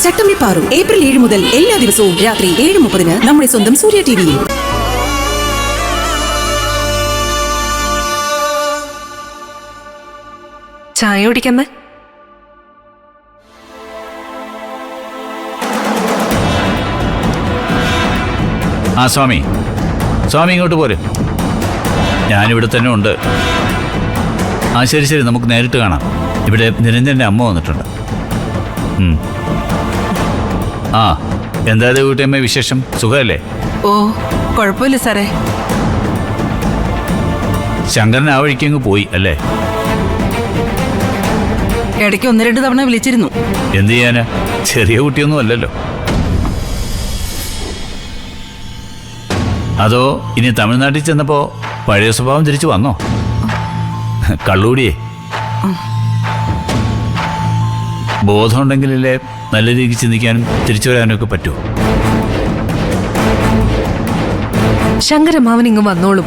ചട്ടമ്പി Paru April 7 മുതൽ എല്ലാ ദിവസവും രാത്രി 7:30 നമ്മുടെ സ്വന്തം സൂര്യ ടിവിയിൽ. ചായ കുടിക്കമ്മ. ആ സ്വാമി, സ്വാമി ഇങ്ങോട്ട് പോര്. ഞാനിവിടെ തന്നെ ഉണ്ട്. ആ ശരി ശരി, നമുക്ക് നേരിട്ട് കാണാം. ഇവിടെ നിരഞ്ജൻ്റെ അമ്മ വന്നിട്ടുണ്ട്. ആ എന്താ വീട്ടമ്മ വിശേഷം? സുഖമല്ലേ? ഓ കുഴപ്പമില്ല സാറേ. ശങ്കരൻ ആ വഴിക്കങ്ങ് പോയി അല്ലേ? ഇടയ്ക്ക് 1-2 തവണ വിളിച്ചിരുന്നു. എന്ത് ചെയ്യാനാ, ചെറിയ കുട്ടിയൊന്നും അല്ലല്ലോ. അതോ ഇനി തമിഴ്നാട്ടിൽ ചെന്നപ്പോ പഴയ സ്വഭാവം തിരിച്ചു വന്നോ? കള്ളൂടിയേ ബോധമുണ്ടെങ്കിലല്ലേ നല്ല രീതിക്ക് ചിന്തിക്കാനും തിരിച്ചു വരാനും ഒക്കെ പറ്റുമോ? ശങ്കരമാവൻ ഇങ്ങ് വന്നോളും.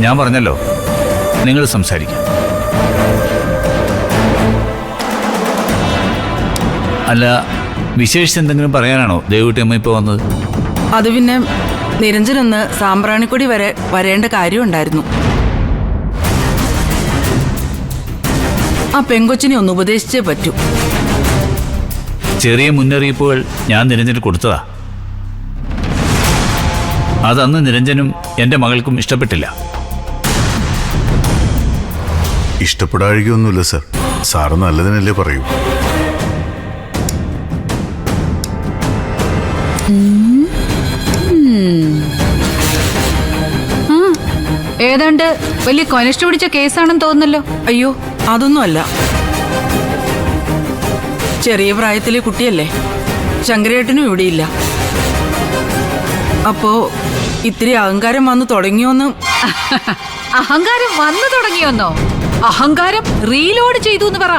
ഞാൻ പറഞ്ഞല്ലോ, നിങ്ങൾ സംസാരിക്കാം. അല്ല, വിശേഷിച്ച് എന്തെങ്കിലും പറയാനാണോ ദേവൂട്ടിയമ്മ ഇപ്പോൾ വന്നത്? അത് പിന്നെ നിരഞ്ജനൊന്ന് സാമ്പ്രാണിക്കൊടി വരെ വരേണ്ട കാര്യമുണ്ടായിരുന്നു. ആ പെങ്കൊച്ചിനെ ഒന്ന് ഉപദേശിച്ചേ പറ്റൂ. ചെറിയ മുന്നറിയിപ്പുകൾ ഞാൻ നിരഞ്ജന് കൊടുത്തതാ. അതന്ന് നിരഞ്ജനും എൻ്റെ മകൾക്കും ഇഷ്ടപ്പെട്ടില്ല. ഇഷ്ടപ്പെടാഴികയൊന്നുമില്ല സർ. സാറ് നല്ലതിനല്ലേ പറയൂ. ഏതാണ്ട് വലിയ കൊനഷ്ട പിടിച്ച കേസാണെന്ന് തോന്നുന്നല്ലോ. അയ്യോ, അതൊന്നും അല്ല. ചെറിയ പ്രായത്തിലെ കുട്ടിയല്ലേ. ശങ്കരേട്ടനും ഇവിടെയില്ല. അപ്പോ ഇത്തിരി അഹങ്കാരം വന്നു തുടങ്ങിയോന്ന്. അഹങ്കാരം വന്നു തുടങ്ങിയോന്നോ? അഹങ്കാരം റീലോഡ് ചെയ്തു എന്ന് പറ.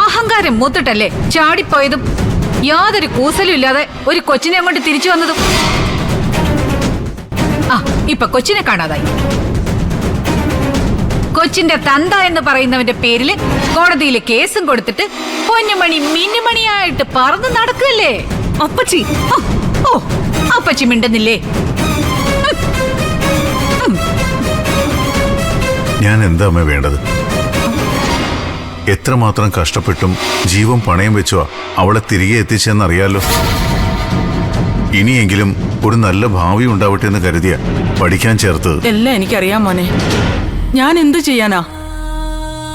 അഹങ്കാരം മൂത്തിട്ടല്ലേ ചാടിപ്പോയതും യാതൊരു കൂസലും ഇല്ലാതെ ഒരു കൊച്ചിനെ അങ്ങോട്ട് തിരിച്ചു വന്നതും. ഇപ്പൊ കൊച്ചിനെ കാണാതായി. കൊച്ചിന്റെ തന്ത എന്ന് പറയുന്നവന്റെ പേരില് കോടതിയില് കേസും കൊടുത്തിട്ട് പൊന്നുമണി മിന്നുമണിയായിട്ട് പറന്ന് നടക്കല്ലേ അപ്പച്ചി. ഓ അപ്പച്ചി മിണ്ടുന്നില്ലേ? ഞാൻ എന്താ അമ്മ വേണ്ടത്? എത്രമാത്രം കഷ്ടപ്പെട്ടും ജീവൻ പണയം വെച്ചോ അവളെ തിരികെ എത്തിച്ചെന്നറിയാലോ. ഇനിയെങ്കിലും ഒരു നല്ല ഭാവി ഉണ്ടാവട്ടെ എന്ന് കരുതിയ പഠിക്കാൻ ചേർത്തത്. എല്ലാം എനിക്കറിയാം മോനെ. ഞാൻ എന്തു ചെയ്യാനാ?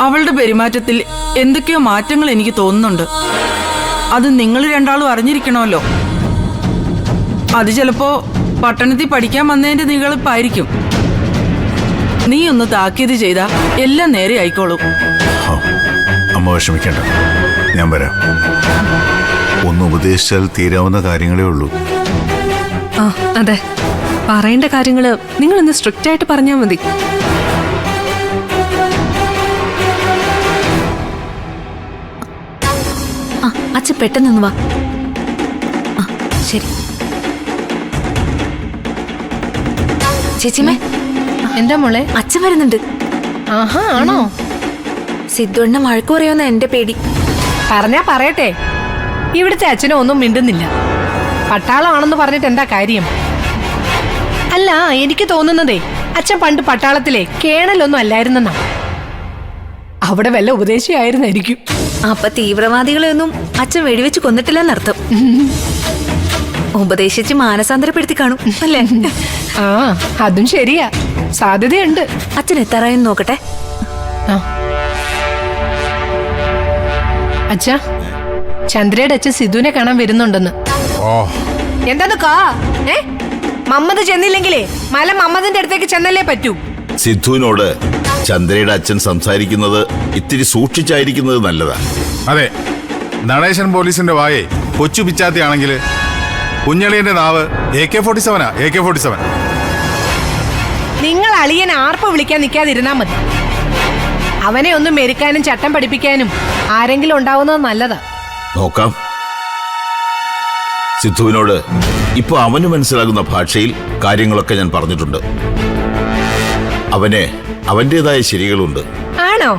അവളുടെ പെരുമാറ്റത്തിൽ എന്തൊക്കെയോ മാറ്റങ്ങൾ എനിക്ക് തോന്നുന്നുണ്ട്. അത് നിങ്ങൾ രണ്ടാളും അറിഞ്ഞിരിക്കണമല്ലോ. അത് ചിലപ്പോ പട്ടണത്തിൽ പഠിക്കാൻ വന്നതിന്റെ നികളിപ്പായിരിക്കും. നീ ഒന്ന് താക്കീത് ചെയ്താ എല്ലാം നേരെ ആയിക്കോളും. അമ്മ വിഷമിക്കണ്ട, ഞാൻ വരാം. ഒന്ന് ഉപദേശിച്ചാൽ തീരാവുന്ന കാര്യങ്ങളേ ഉള്ളൂ. അതെ, പറയേണ്ട കാര്യങ്ങള് നിങ്ങളൊന്ന് സ്ട്രിക്റ്റ് ആയിട്ട് പറഞ്ഞാൽ മതി. അച്ഛൻ പെട്ടെന്ന് വാ. ശരി ചേച്ചിമേ. എന്താ മോളെ? അച്ഛൻ വരുന്നുണ്ട്. ആഹാ, ആണോ? സിദ്ധുണ്ണ വഴക്ക് പറയുമെന്ന എന്റെ പേടി. പറഞ്ഞാ പറയട്ടെ, ഇവിടുത്തെ അച്ഛനും ഒന്നും മിണ്ടുന്നില്ല. പട്ടാളമാണെന്ന് പറഞ്ഞിട്ട് എന്താ കാര്യം? അല്ല, എനിക്ക് തോന്നുന്നതേ അച്ഛൻ പണ്ട് പട്ടാളത്തിലെ കേണലൊന്നും അല്ലായിരുന്നെന്നാ. അവിടെ വല്ല ഉപദേശിയായിരുന്നായിരിക്കും. അപ്പൊ തീവ്രവാദികളെ ഒന്നും അച്ഛൻ വെടിവെച്ച് കൊന്നിട്ടില്ലെന്നർത്ഥം. ഉപദേശിച്ച് മാനസാന്തരപ്പെടുത്തി കാണും അല്ലേ? ആ, അതും ശരിയാ, സാധ്യതയുണ്ട്. അച്ഛൻ എത്താറായെന്ന് നോക്കട്ടെ. അച്ഛാ, ചന്ദ്രയുടെ അച്ഛൻ സിദ്ധുവിനെ കാണാൻ വരുന്നുണ്ടെന്ന്. എന്താന്ന് കാ? മമ്മദ് ചെന്നില്ലെങ്കിലേ മല മമ്മദിന്റെ അടുത്തേക്ക് ചെന്നല്ലേ പറ്റൂ. സിദ്ധുവിനോട് ചന്ദ്രയുടെ അച്ഛൻ സംസാരിക്കുന്നത് ഇത്തിരി സൂക്ഷിച്ചായിരിക്കുന്നത് നല്ലതാ. അതെ, നടേശൻ പോലീസിന്റെ വായേ കൊച്ചു പിച്ചാത്തിയാണെങ്കിൽ കുഞ്ഞളിയന്റെ നാവ് AK-47. AK-47. നിങ്ങൾ അളിയൻ ആർപ്പ് വിളിക്കാൻ നിൽക്കാതിരുന്നാ മതി. അവനെ ഒന്ന് മെരുക്കാനും ചട്ടം പഠിപ്പിക്കാനും ആരെങ്കിലും ഉണ്ടാവുന്നത് നല്ലതാ. നോക്കാം. സിദ്ധുവിനോട് ഇപ്പൊ അവന് മനസ്സിലാകുന്ന ഭാഷയിൽ കാര്യങ്ങളൊക്കെ ഞാൻ പറഞ്ഞിട്ടുണ്ട്. അവന് അവന്റേതായ ശരികളുണ്ട്. ആണോ?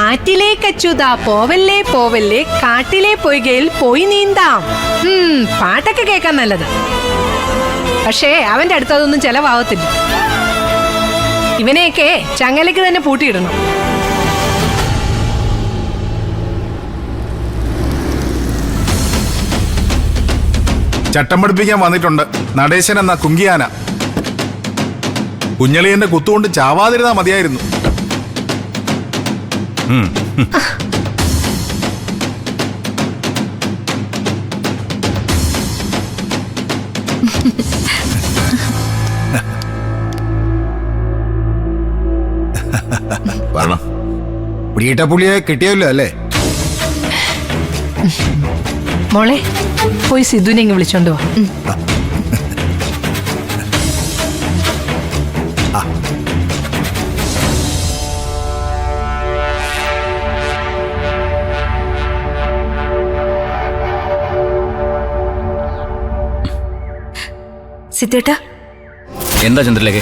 ആറ്റിലേക്കച്ചുതാ പോവല്ലേ പോവല്ലേ കാട്ടിലെ പൊയ്കയിൽ പോയി നീന്താം. പാട്ടൊക്കെ കേൾക്കാൻ നല്ലത്. പക്ഷേ അവന്റെ അടുത്ത് അതൊന്നും ചെലവാകത്തില്ല. ഇവനെയൊക്കെ ചങ്ങലയ്ക്ക് തന്നെ പൂട്ടിയിടണം. ചട്ടം പഠിപ്പിക്കാൻ വന്നിട്ടുണ്ട് നടേശൻ എന്ന കുങ്കിയാന. കുഞ്ഞളിയന്റെ കുത്തുകൊണ്ട് ചാവാതിരുന്നാ മതിയായിരുന്നു. വരണം. പിടിയിട്ടപ്പുള്ളിയെ കിട്ടിയല്ലോ അല്ലേ? മോളെ പോയി സിദ്ധുവിനെ ഇങ്ങ് വിളിച്ചോണ്ട് വാ. സിദ്ധേട്ട, എന്താ ചന്ദ്രലേഖ?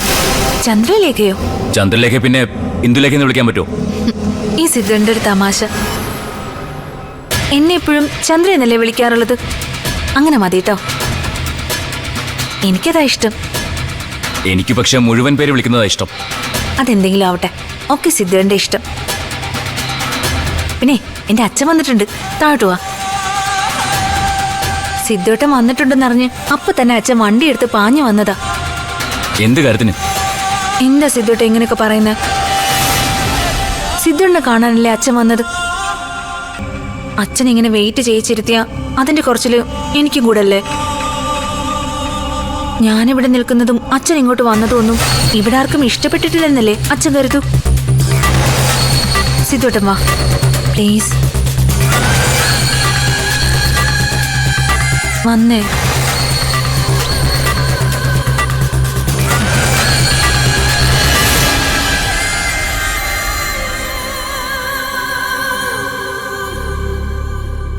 ചന്ദ്രലേഖയോ? ചന്ദ്രലേഖ പിന്നെ ഇന്ദുലേഖ എന്ന് വിളിക്കാൻ പറ്റുമോ? ഈ സിദ്ധന്റെ ഒരു തമാശ. എന്നെ എപ്പോഴും ചന്ദ്ര എന്നല്ലേ വിളിക്കാറുള്ളത്? അങ്ങനെ മതി കേട്ടോ, എനിക്കതാ ഇഷ്ടം. എനിക്ക് പക്ഷെ മുഴുവൻ പേര് വിളിക്കുന്നതാ ഇഷ്ടം. അതെന്തെങ്കിലും ആവട്ടെ, ഒക്കെ സിദ്ധന്റെ ഇഷ്ടം. പിന്നെ എന്റെ അച്ഛൻ വന്നിട്ടുണ്ട്, താഴോട്ട് വാ. സിദ്ധോട്ടൻ വന്നിട്ടുണ്ടെന്നറിഞ്ഞ് അപ്പൊ തന്നെ അച്ഛൻ വണ്ടി എടുത്ത് പാഞ്ഞു വന്നതാ. എന്ത് കാര്യത്തിന്? എന്താ സിദ്ധോട്ട ഇങ്ങനെയൊക്കെ പറയുന്നത്? സിദ്ധുണ്ണെ കാണാനല്ലേ അച്ഛൻ വന്നത്. അച്ഛൻ ഇങ്ങനെ വെയിറ്റ് ചെയ്യിച്ചിരുത്തിയ അതിന്റെ കുറച്ചില് എനിക്കും കൂടെ അല്ലേ. ഞാനിവിടെ നിൽക്കുന്നതും അച്ഛൻ ഇങ്ങോട്ട് വന്നതും ഒന്നും ഇവിടെ ആർക്കും ഇഷ്ടപ്പെട്ടിട്ടില്ലെന്നല്ലേ അച്ഛൻ കരുതൂ. സിദ്ധോട്ടൻ വാ പ്ലീസ്, വന്നേ.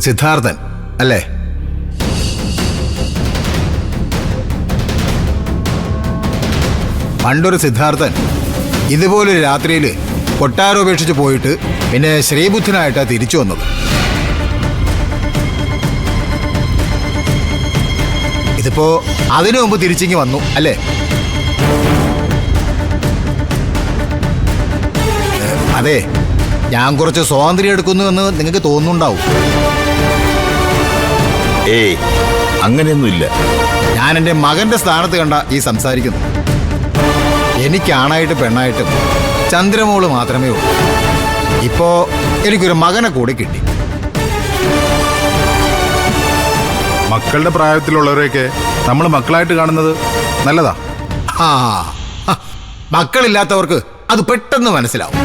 സിദ്ധാർത്ഥൻ അല്ലേ? പണ്ടൊരു സിദ്ധാർത്ഥൻ ഇതുപോലൊരു രാത്രിയിൽ കൊട്ടാരം ഉപേക്ഷിച്ച് പോയിട്ട് പിന്നെ ശ്രീബുദ്ധനായിട്ടാണ് തിരിച്ചു വന്നത്. ഇതിപ്പോ അതിനു മുമ്പ് തിരിച്ചിങ്ങി വന്നു അല്ലേ? അതെ, ഞാൻ കുറച്ച് സ്വാതന്ത്ര്യം എടുക്കുന്നുവെന്ന് നിങ്ങൾക്ക് തോന്നുന്നുണ്ടാവും. ഏയ്, അങ്ങനെയൊന്നുമില്ല. ഞാൻ എൻ്റെ മകന്റെ സ്ഥാനത്ത് കണ്ട ഈ സംസാരിക്കുന്നു. എനിക്കാണായിട്ട് പെണ്ണായിട്ടും ചന്ദ്രമോള് മാത്രമേ ഉള്ളൂ. ഇപ്പോ എനിക്കൊരു മകനെ കൂടി കിട്ടി. മക്കളുടെ പ്രായത്തിലുള്ളവരെയൊക്കെ നമ്മൾ മക്കളായിട്ട് കാണുന്നത് നല്ലതാ. ആ, മക്കളില്ലാത്തവർക്ക് അത് പെട്ടെന്ന് മനസ്സിലാവും.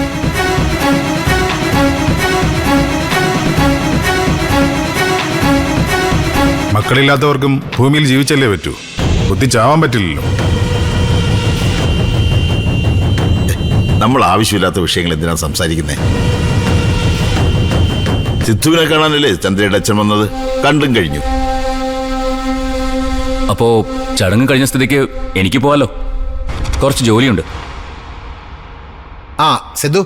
മക്കളില്ലാത്തവർക്കും ഭൂമിയിൽ ജീവിച്ചല്ലേ പറ്റൂ, ബുദ്ധി ചാവാൻ പറ്റില്ലല്ലോ. നമ്മൾ ആവശ്യമില്ലാത്ത വിഷയങ്ങൾ എന്തിനാണ് സംസാരിക്കുന്നേ? സിദ്ധുവിനെ കാണാനല്ലേ ചന്ദ്രയുടെ അച്ഛൻ വന്നത്? കണ്ടും കഴിഞ്ഞു. അപ്പോ ചടങ്ങ് കഴിഞ്ഞ സ്ഥിതിക്ക് എനിക്ക് പോവാലോ, കുറച്ച് ജോലിയുണ്ട്. ആ സിദ്ധു,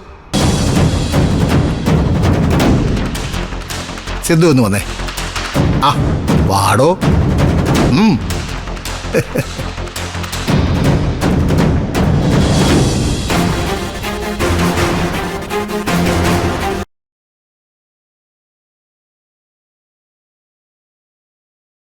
സിദ്ധു ഒന്ന് വന്നേ. ആ വാടോ.